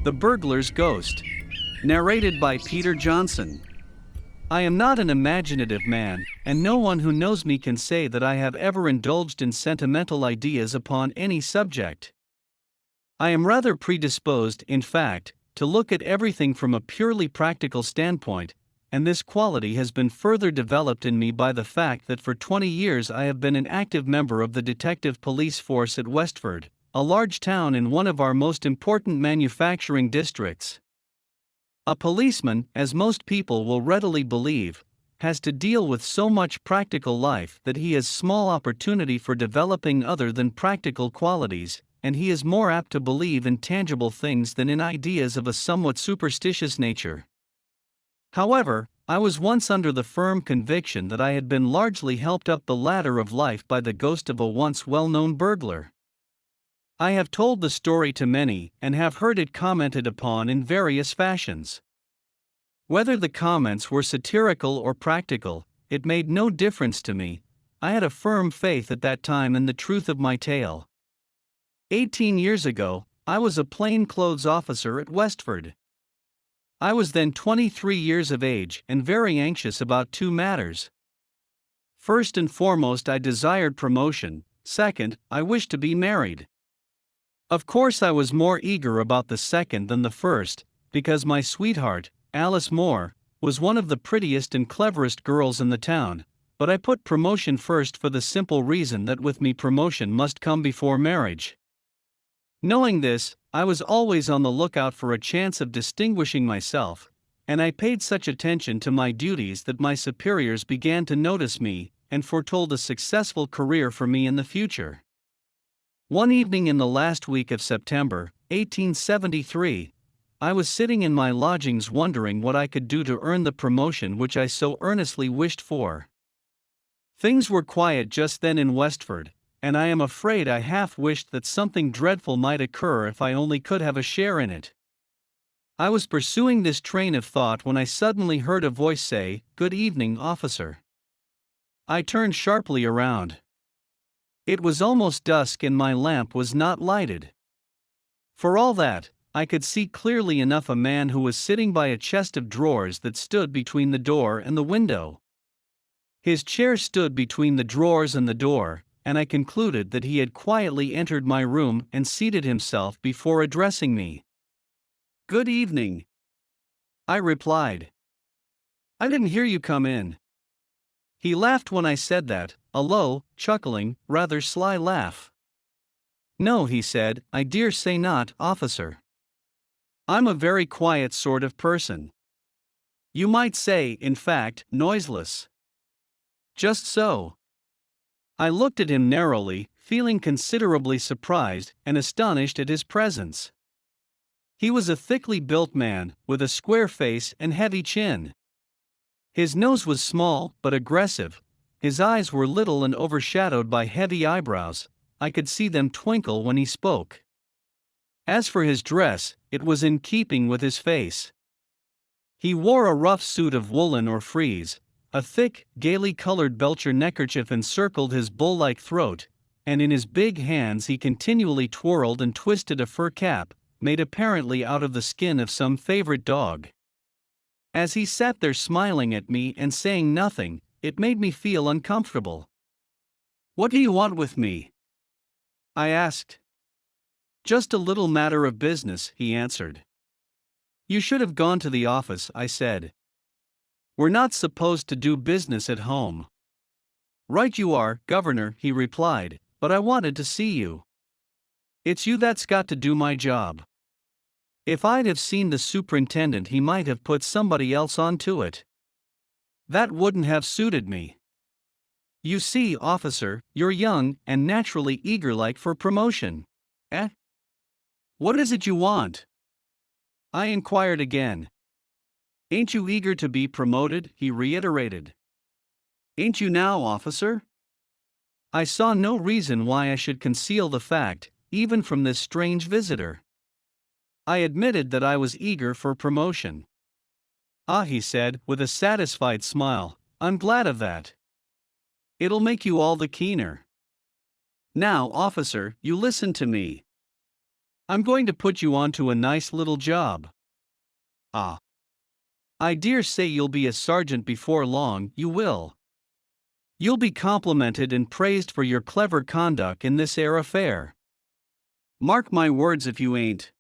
The Burglar's Ghost. Narrated by Peter Johnson. I am not an imaginative man, and no one who knows me can say that I have ever indulged in sentimental ideas upon any subject. I am rather predisposed, in fact, to look at everything from a purely practical standpoint, and this quality has been further developed in me by the fact that for 20 years I have been an active member of the detective police force at Westford, a large town in one of our most important manufacturing districts. A policeman, as most people will readily believe, has to deal with so much practical life that he has small opportunity for developing other than practical qualities, and he is more apt to believe in tangible things than in ideas of a somewhat superstitious nature. However, I was once under the firm conviction that I had been largely helped up the ladder of life by the ghost of a once well-known burglar. I have told the story to many and have heard it commented upon in various fashions. Whether the comments were satirical or practical, it made no difference to me. I had a firm faith at that time in the truth of my tale. 18 years ago, I was a plainclothes officer at Westford. I was then 23 years of age and very anxious about two matters. First and foremost, I desired promotion. Second, I wished to be married. Of course, I was more eager about the second than the first, because my sweetheart, Alice Moore, was one of the prettiest and cleverest girls in the town, but I put promotion first for the simple reason that with me promotion must come before marriage. Knowing this, I was always on the lookout for a chance of distinguishing myself, and I paid such attention to my duties that my superiors began to notice me and foretold a successful career for me in the future. One evening in the last week of September, 1873, I was sitting in my lodgings wondering what I could do to earn the promotion which I so earnestly wished for. Things were quiet just then in Westford, and I am afraid I half wished that something dreadful might occur if I only could have a share in it. I was pursuing this train of thought when I suddenly heard a voice say, "Good evening, officer." I turned sharply around. It was almost dusk and my lamp was not lighted. For all that, I could see clearly enough a man who was sitting by a chest of drawers that stood between the door and the window. His chair stood between the drawers and the door, and I concluded that he had quietly entered my room and seated himself before addressing me. "Good evening," I replied. "I didn't hear you come in." He laughed when I said that, a low, chuckling, rather sly laugh. "No," he said, "I dare say not, officer. I'm a very quiet sort of person. You might say, in fact, noiseless." "Just so." I looked at him narrowly, feeling considerably surprised and astonished at his presence. He was a thickly built man, with a square face and heavy chin. His nose was small but aggressive, his eyes were little and overshadowed by heavy eyebrows. I could see them twinkle when he spoke. As for his dress, it was in keeping with his face. He wore a rough suit of woolen or frieze. A thick, gaily colored belcher neckerchief encircled his bull-like throat, and in his big hands he continually twirled and twisted a fur cap, made apparently out of the skin of some favorite dog. As he sat there smiling at me and saying nothing, it made me feel uncomfortable. "What do you want with me?" I asked. "Just a little matter of business," he answered. "You should have gone to the office," I said. "We're not supposed to do business at home." "Right you are, Governor," he replied, "but I wanted to see you. It's you that's got to do my job. If I'd have seen the superintendent, he might have put somebody else onto it. That wouldn't have suited me. You see, officer, you're young and naturally eager-like for promotion. Eh? What is it you want?" I inquired again. "Ain't you eager to be promoted?" he reiterated. "Ain't you now, officer?" I saw no reason why I should conceal the fact, even from this strange visitor. I admitted that I was eager for promotion. "Ah," he said, with a satisfied smile, "I'm glad of that. It'll make you all the keener. Now, officer, you listen to me. I'm going to put you onto a nice little job. Ah. I dare say you'll be a sergeant before long, you will. You'll be complimented and praised for your clever conduct in this 'ere affair. Mark my words if you ain't.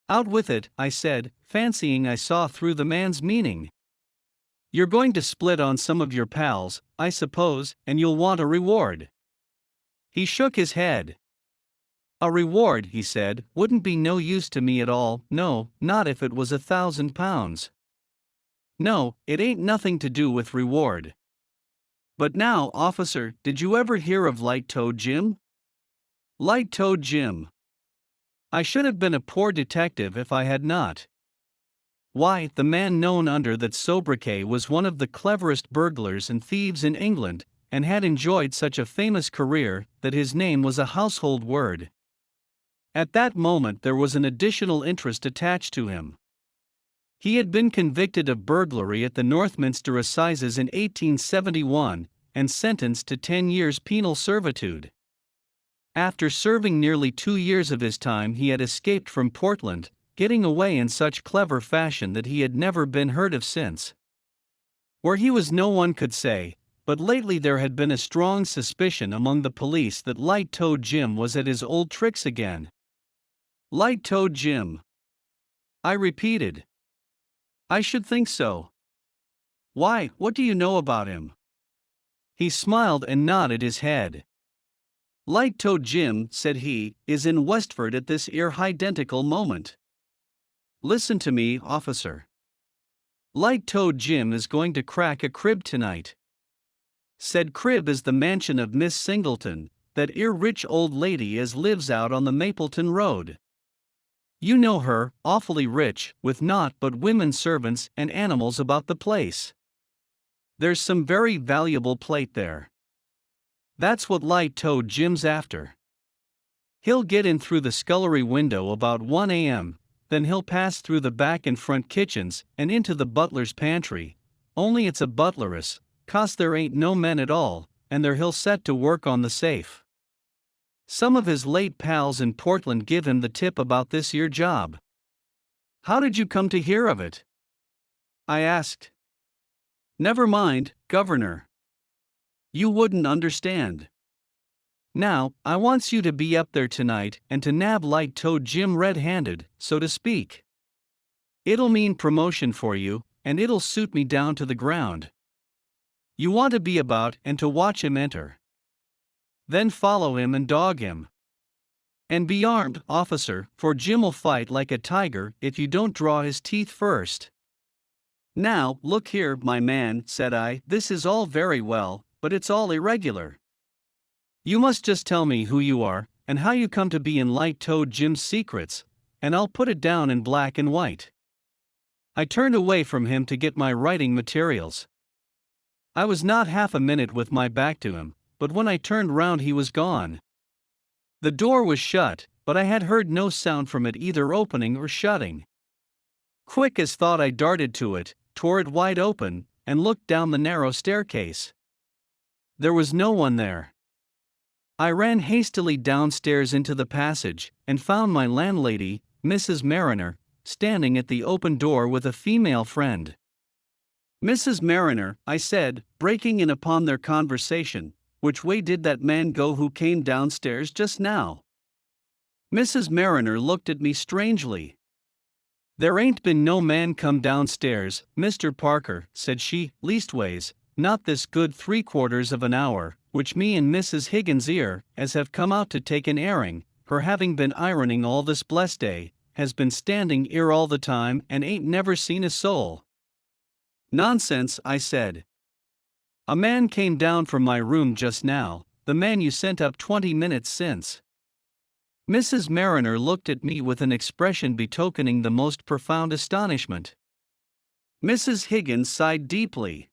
Out with it, I said, fancying I saw through the man's meaning. You're going to split on some of your pals, I suppose, and you'll want a reward. He shook his head. A reward, he said, wouldn't be no use to me at all, no, not if it was £1,000. No, it ain't nothing to do with reward. But now, officer, did you ever hear of Light-Toed Jim? Light-Toed Jim. I should have been a poor detective if I had not. Why, the man known under that sobriquet was one of the cleverest burglars and thieves in England, and had enjoyed such a famous career that his name was a household word. At that moment there was an additional interest attached to him. He had been convicted of burglary at the Northminster Assizes in 1871, and sentenced to 10 years penal servitude. After serving nearly 2 years of his time he had escaped from Portland, getting away in such clever fashion that he had never been heard of since. Where he was no one could say, but lately there had been a strong suspicion among the police that Light-Toed Jim was at his old tricks again. Light-Toed Jim. I repeated. I should think so. Why, what do you know about him? He smiled and nodded his head. Light-Toed Jim, said he, is in Westford at this 'ere identical moment. Listen to me, officer. Light-Toed Jim is going to crack a crib tonight. Said crib is the mansion of Miss Singleton, that 'ere rich old lady as lives out on the Mapleton Road. You know her, awfully rich, with naught but women servants and animals about the place. There's some very valuable plate there. That's what Light-Toed Jim's after. He'll get in through the scullery window about 1 a.m., then he'll pass through the back and front kitchens and into the butler's pantry, only it's a butleress, 'cause there ain't no men at all, and there he'll set to work on the safe. Some of his late pals in Portland give him the tip about this here job. How did you come to hear of it? I asked. Never mind, Governor. You wouldn't understand. Now, I wants you to be up there tonight and to nab Light-Toed Jim red-handed, so to speak. It'll mean promotion for you, and it'll suit me down to the ground. You want to be about and to watch him enter. Then follow him and dog him. And be armed, officer, for Jim'll fight like a tiger if you don't draw his teeth first. Now, look here, my man, said I, this is all very well, but it's all irregular. You must just tell me who you are, and how you come to be in Light-Toed Jim's secrets, and I'll put it down in black and white. I turned away from him to get my writing materials. I was not half a minute with my back to him, but when I turned round he was gone. The door was shut, but I had heard no sound from it either opening or shutting. Quick as thought I darted to it, tore it wide open, and looked down the narrow staircase. There was no one there. I ran hastily downstairs into the passage, and found my landlady, Mrs. Mariner, standing at the open door with a female friend. Mrs. Mariner, I said, breaking in upon their conversation, which way did that man go who came downstairs just now? Mrs. Mariner looked at me strangely. There ain't been no man come downstairs, Mr. Parker, said she, leastways, not this good 3/4 of an hour, which me and Mrs. Higgins 'ere, as have come out to take an airing, her having been ironing all this blessed day, has been standing 'ere all the time and ain't never seen a soul. Nonsense, I said. A man came down from my room just now, the man you sent up 20 minutes since. Mrs. Mariner looked at me with an expression betokening the most profound astonishment. Mrs. Higgins sighed deeply.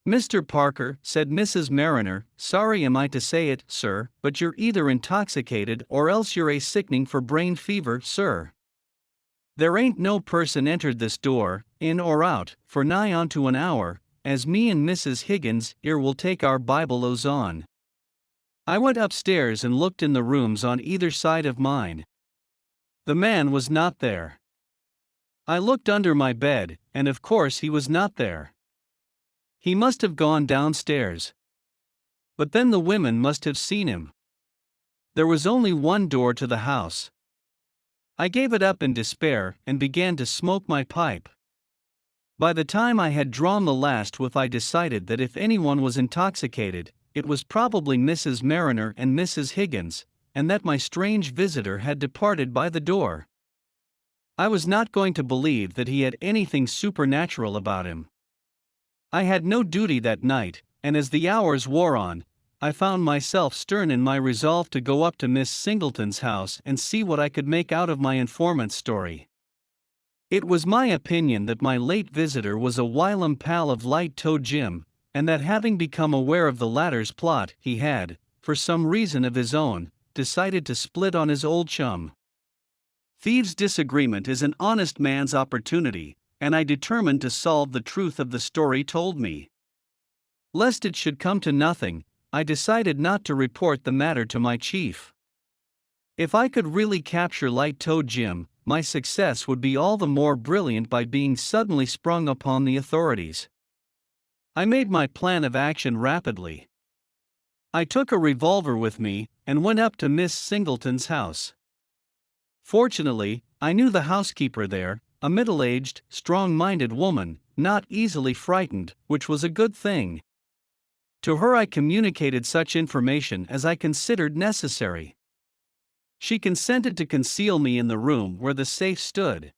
Mr. Parker, said Mrs. Mariner, sorry am I to say it, sir, but you're either intoxicated or else you're a-sickening for brain fever, sir. There ain't no person entered this door, in or out, for nigh onto an hour, as me and Mrs. Higgins 'ere will take our Bible-os on. I went upstairs and looked in the rooms on either side of mine. The man was not there. I looked under my bed, and of course he was not there. He must have gone downstairs. But then the women must have seen him. There was only one door to the house. I gave it up in despair and began to smoke my pipe. By the time I had drawn the last whiff, I decided that if anyone was intoxicated, it was probably Mrs. Mariner and Mrs. Higgins, and that my strange visitor had departed by the door. I was not going to believe that he had anything supernatural about him. I had no duty that night, and as the hours wore on, I found myself stern in my resolve to go up to Miss Singleton's house and see what I could make out of my informant's story. It was my opinion that my late visitor was a whilom pal of Light-Toed Jim, and that having become aware of the latter's plot, he had, for some reason of his own, decided to split on his old chum. Thieves' disagreement is an honest man's opportunity, and I determined to solve the truth of the story told me. Lest it should come to nothing, I decided not to report the matter to my chief. If I could really capture Light-Toed Jim, my success would be all the more brilliant by being suddenly sprung upon the authorities. I made my plan of action rapidly. I took a revolver with me and went up to Miss Singleton's house. Fortunately, I knew the housekeeper there, a middle-aged, strong-minded woman, not easily frightened, which was a good thing. To her I communicated such information as I considered necessary. She consented to conceal me in the room where the safe stood.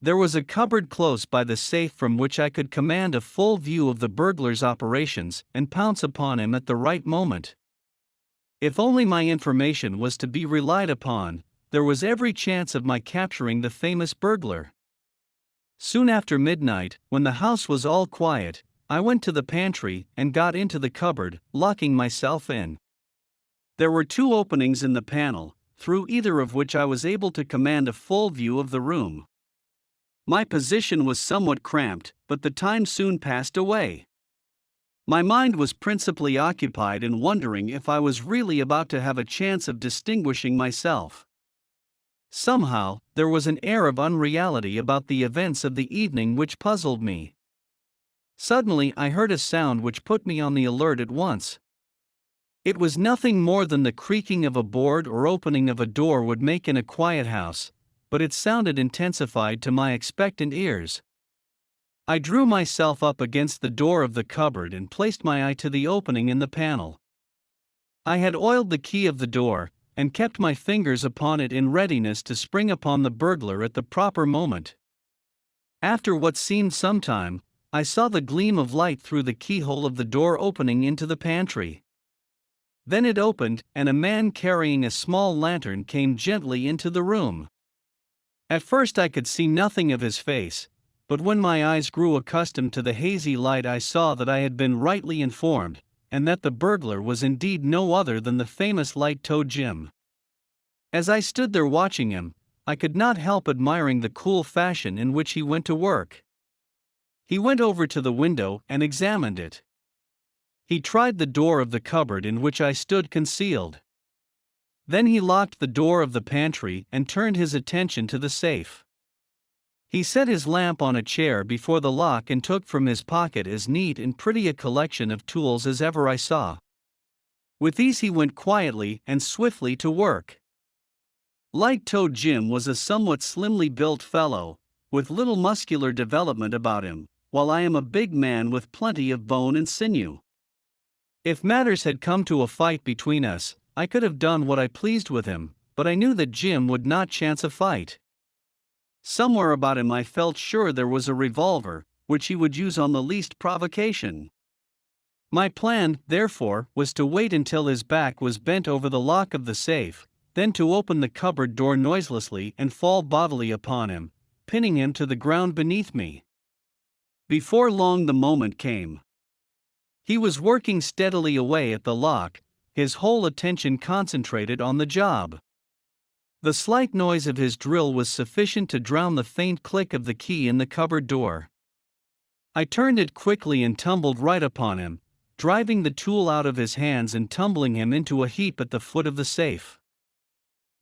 There was a cupboard close by the safe from which I could command a full view of the burglar's operations and pounce upon him at the right moment. If only my information was to be relied upon, there was every chance of my capturing the famous burglar. Soon after midnight, when the house was all quiet, I went to the pantry and got into the cupboard, locking myself in. There were 2 openings in the panel, through either of which I was able to command a full view of the room. My position was somewhat cramped, but the time soon passed away. My mind was principally occupied in wondering if I was really about to have a chance of distinguishing myself. Somehow, there was an air of unreality about the events of the evening which puzzled me. Suddenly I heard a sound which put me on the alert at once. It was nothing more than the creaking of a board or opening of a door would make in a quiet house, but it sounded intensified to my expectant ears. I drew myself up against the door of the cupboard and placed my eye to the opening in the panel. I had oiled the key of the door, and kept my fingers upon it in readiness to spring upon the burglar at the proper moment. After what seemed some time, I saw the gleam of light through the keyhole of the door opening into the pantry. Then it opened, and a man carrying a small lantern came gently into the room. At first I could see nothing of his face, but when my eyes grew accustomed to the hazy light I saw that I had been rightly informed, and that the burglar was indeed no other than the famous Light-Toed Jim. As I stood there watching him, I could not help admiring the cool fashion in which he went to work. He went over to the window and examined it. He tried the door of the cupboard in which I stood concealed. Then he locked the door of the pantry and turned his attention to the safe. He set his lamp on a chair before the lock and took from his pocket as neat and pretty a collection of tools as ever I saw. With these he went quietly and swiftly to work. Light-Toed Jim was a somewhat slimly built fellow, with little muscular development about him, while I am a big man with plenty of bone and sinew. If matters had come to a fight between us, I could have done what I pleased with him, but I knew that Jim would not chance a fight. Somewhere about him I felt sure there was a revolver, which he would use on the least provocation. My plan, therefore, was to wait until his back was bent over the lock of the safe, then to open the cupboard door noiselessly and fall bodily upon him, pinning him to the ground beneath me. Before long the moment came. He was working steadily away at the lock, his whole attention concentrated on the job. The slight noise of his drill was sufficient to drown the faint click of the key in the cupboard door. I turned it quickly and tumbled right upon him, driving the tool out of his hands and tumbling him into a heap at the foot of the safe.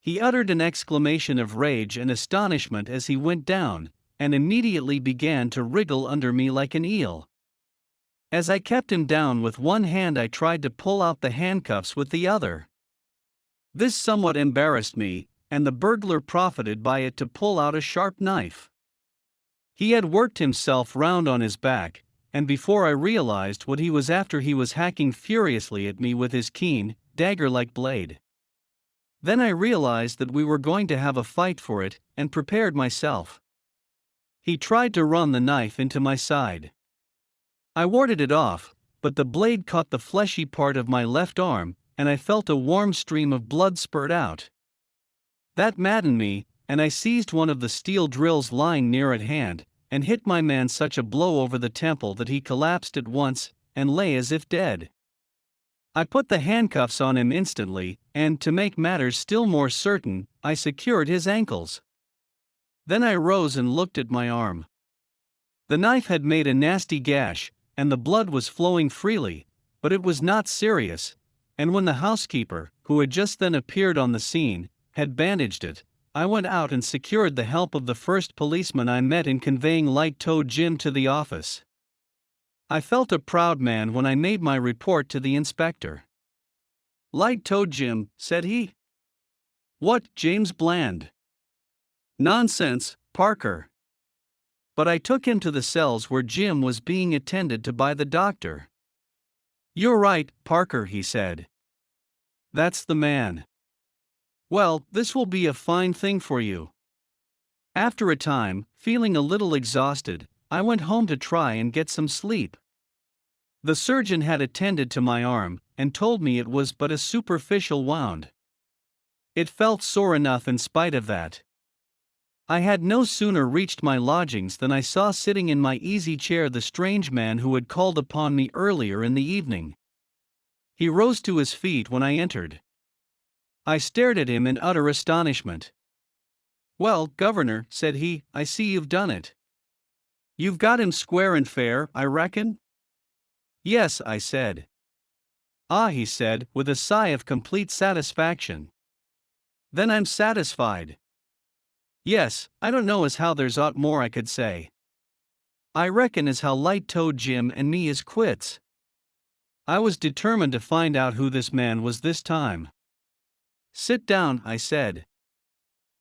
He uttered an exclamation of rage and astonishment as he went down, and immediately began to wriggle under me like an eel. As I kept him down with one hand, I tried to pull out the handcuffs with the other. This somewhat embarrassed me, and the burglar profited by it to pull out a sharp knife. He had worked himself round on his back, and before I realized what he was after, he was hacking furiously at me with his keen, dagger-like blade. Then I realized that we were going to have a fight for it, and prepared myself. He tried to run the knife into my side. I warded it off, but the blade caught the fleshy part of my left arm, and I felt a warm stream of blood spurt out. That maddened me, and I seized one of the steel drills lying near at hand, and hit my man such a blow over the temple that he collapsed at once, and lay as if dead. I put the handcuffs on him instantly, and to make matters still more certain, I secured his ankles. Then I rose and looked at my arm. The knife had made a nasty gash, and the blood was flowing freely, but it was not serious, and when the housekeeper, who had just then appeared on the scene, had bandaged it, I went out and secured the help of the first policeman I met in conveying Light-Toed Jim to the office. I felt a proud man when I made my report to the inspector. "Light-Toed Jim," said he. "What, James Bland?" "Nonsense, Parker." But I took him to the cells where Jim was being attended to by the doctor. "You're right, Parker," he said. "That's the man. Well, this will be a fine thing for you." After a time, feeling a little exhausted, I went home to try and get some sleep. The surgeon had attended to my arm, and told me it was but a superficial wound. It felt sore enough in spite of that. I had no sooner reached my lodgings than I saw sitting in my easy chair the strange man who had called upon me earlier in the evening. He rose to his feet when I entered. I stared at him in utter astonishment. "Well, Governor," said he, "I see you've done it. You've got him square and fair, I reckon?" "Yes," I said. "Ah," he said, with a sigh of complete satisfaction. "Then I'm satisfied. Yes, I don't know as how there's aught more I could say. I reckon as how Light-Toed Jim and me is quits." I was determined to find out who this man was this time. "Sit down," I said.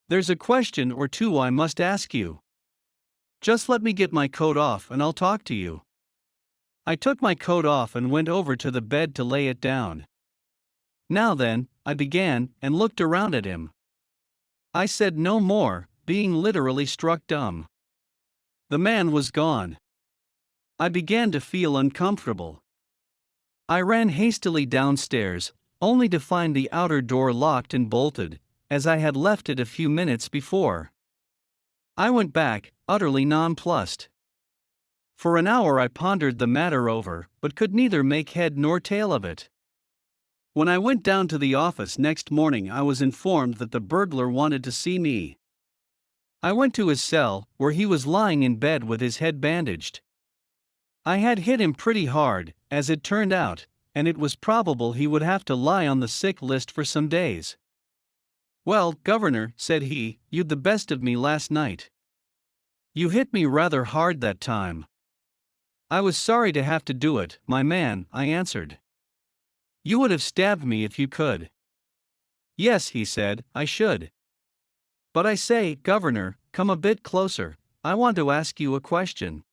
"There's a question or two I must ask you. Just let me get my coat off and I'll talk to you." I took my coat off and went over to the bed to lay it down. "Now then," I began, and looked around at him. I said no more, being literally struck dumb. The man was gone. I began to feel uncomfortable. I ran hastily downstairs, only to find the outer door locked and bolted, as I had left it a few minutes before. I went back, utterly nonplussed. For an hour I pondered the matter over, but could neither make head nor tail of it. When I went down to the office next morning, I was informed that the burglar wanted to see me. I went to his cell, where he was lying in bed with his head bandaged. I had hit him pretty hard, as it turned out, and it was probable he would have to lie on the sick list for some days. "Well, Governor," said he, "you'd the best of me last night. You hit me rather hard that time." "I was sorry to have to do it, my man," I answered. "You would have stabbed me if you could." "Yes," he said, "I should. But I say, Governor, come a bit closer, I want to ask you a question.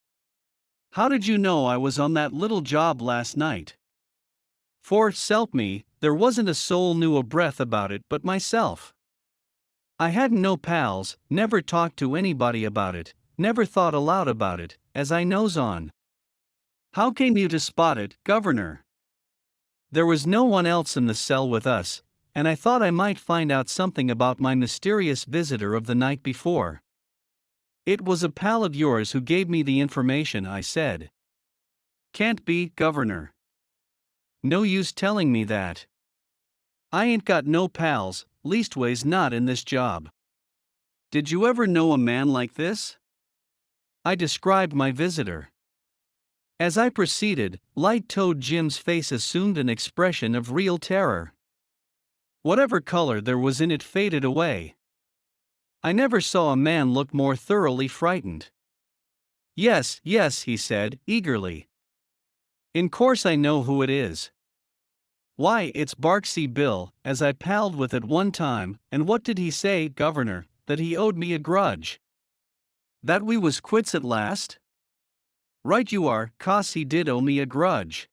How did you know I was on that little job last night? For, s'help me, there wasn't a soul knew a breath about it but myself. I hadn't no pals, never talked to anybody about it, never thought aloud about it, as I knows on." "How came you to spot it, Governor?" "There was no one else in the cell with us, and I thought I might find out something about my mysterious visitor of the night before." "It was a pal of yours who gave me the information," I said. "Can't be, Governor. No use telling me that. I ain't got no pals, leastways not in this job." "Did you ever know a man like this?" I described my visitor. As I proceeded, Light-Toed Jim's face assumed an expression of real terror. Whatever color there was in it faded away. I never saw a man look more thoroughly frightened. Yes, yes, he said, eagerly. In course I know who it is. Why, it's Barksy Bill, as I palled with at one time, and what did he say, Governor, that he owed me a grudge? That we was quits at last? Right you are, 'cause he did owe me a grudge.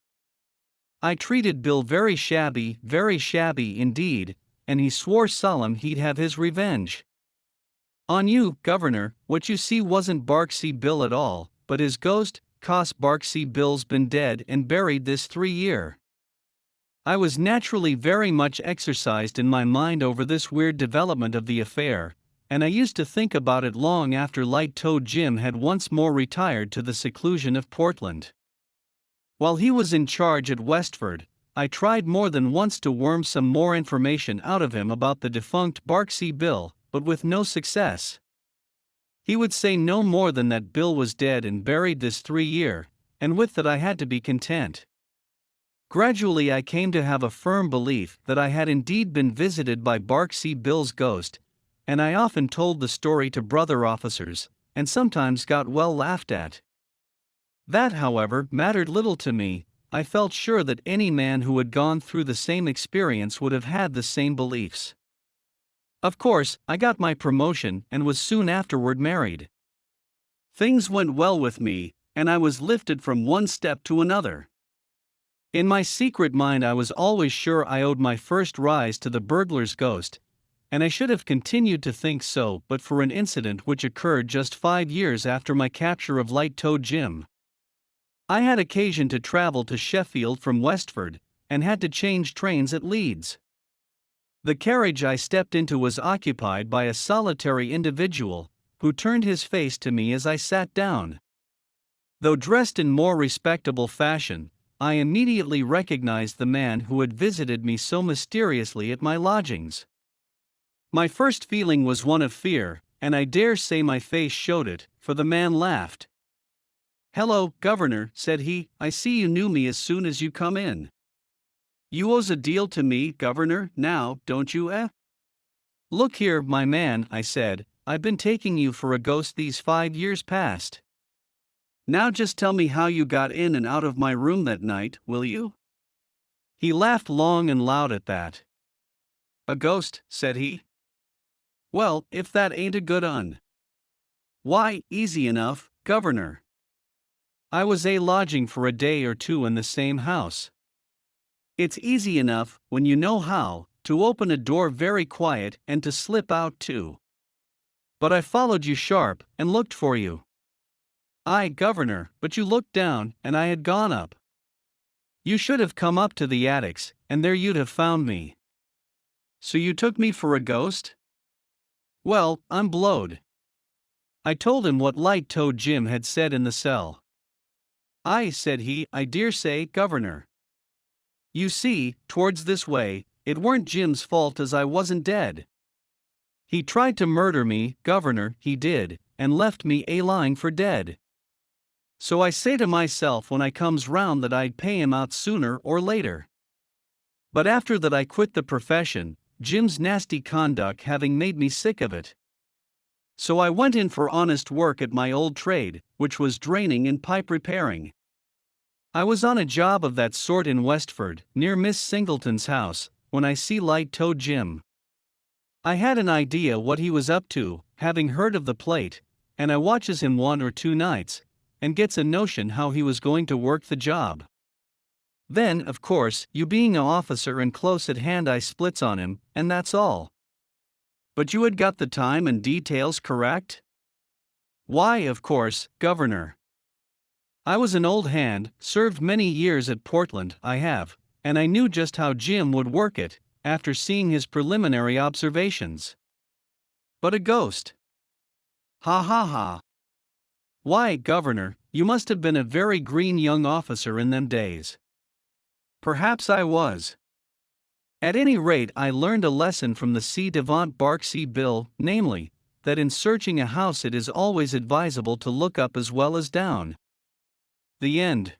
I treated Bill very shabby indeed, and he swore solemn he'd have his revenge. On you, Governor, what you see wasn't Barksy Bill at all, but his ghost, 'cause Barksy Bill's been dead and buried this 3 year. I was naturally very much exercised in my mind over this weird development of the affair, and I used to think about it long after Light-Toed Jim had once more retired to the seclusion of Portland. While he was in charge at Westford, I tried more than once to worm some more information out of him about the defunct Barksy Bill, but with no success. He would say no more than that Bill was dead and buried this 3 year, and with that I had to be content. Gradually I came to have a firm belief that I had indeed been visited by Barksy Bill's ghost, and I often told the story to brother officers, and sometimes got well laughed at. That, however, mattered little to me. I felt sure that any man who had gone through the same experience would have had the same beliefs. Of course, I got my promotion and was soon afterward married. Things went well with me, and I was lifted from one step to another. In my secret mind I was always sure I owed my first rise to the burglar's ghost, and I should have continued to think so but for an incident which occurred just 5 years after my capture of Light-Toed Jim. I had occasion to travel to Sheffield from Westford, and had to change trains at Leeds. The carriage I stepped into was occupied by a solitary individual, who turned his face to me as I sat down. Though dressed in more respectable fashion, I immediately recognized the man who had visited me so mysteriously at my lodgings. My first feeling was one of fear, and I dare say my face showed it, for the man laughed. "Hello, Governor," said he, "I see you knew me as soon as you come in. You owes a deal to me, Governor, now, don't you, eh?" "Look here, my man," I said, "I've been taking you for a ghost these 5 years past. Now just tell me how you got in and out of my room that night, will you?" He laughed long and loud at that. "A ghost," said he. "Well, if that ain't a good un. Why, easy enough, Governor. I was lodging for a day or two in the same house. It's easy enough, when you know how, to open a door very quiet and to slip out too. But I followed you sharp, and looked for you. Aye, Governor, but you looked down, and I had gone up. You should have come up to the attics, and there you'd have found me. So you took me for a ghost? Well, I'm blowed." I told him what Light-Toed Jim had said in the cell. "Aye," said he, "I dare say, Governor. You see, towards this way, it weren't Jim's fault as I wasn't dead. He tried to murder me, Governor, he did, and left me lying for dead. So I say to myself when I comes round that I'd pay him out sooner or later. But after that I quit the profession, Jim's nasty conduct having made me sick of it. So I went in for honest work at my old trade, which was draining and pipe repairing. I was on a job of that sort in Westford, near Miss Singleton's house, when I see Light-Toed Jim. I had an idea what he was up to, having heard of the plate, and I watches him 1 or 2 nights, and gets a notion how he was going to work the job. Then, of course, you being a officer and close at hand, I splits on him, and that's all." "But you had got the time and details correct?" "Why, of course, Governor. I was an old hand, served many years at Portland, I have, and I knew just how Jim would work it, after seeing his preliminary observations." "But a ghost? Ha ha ha. Why, Governor, you must have been a very green young officer in them days." "Perhaps I was. At any rate I learned a lesson from the ci devant Barksy Bill, namely, that in searching a house it is always advisable to look up as well as down." The end.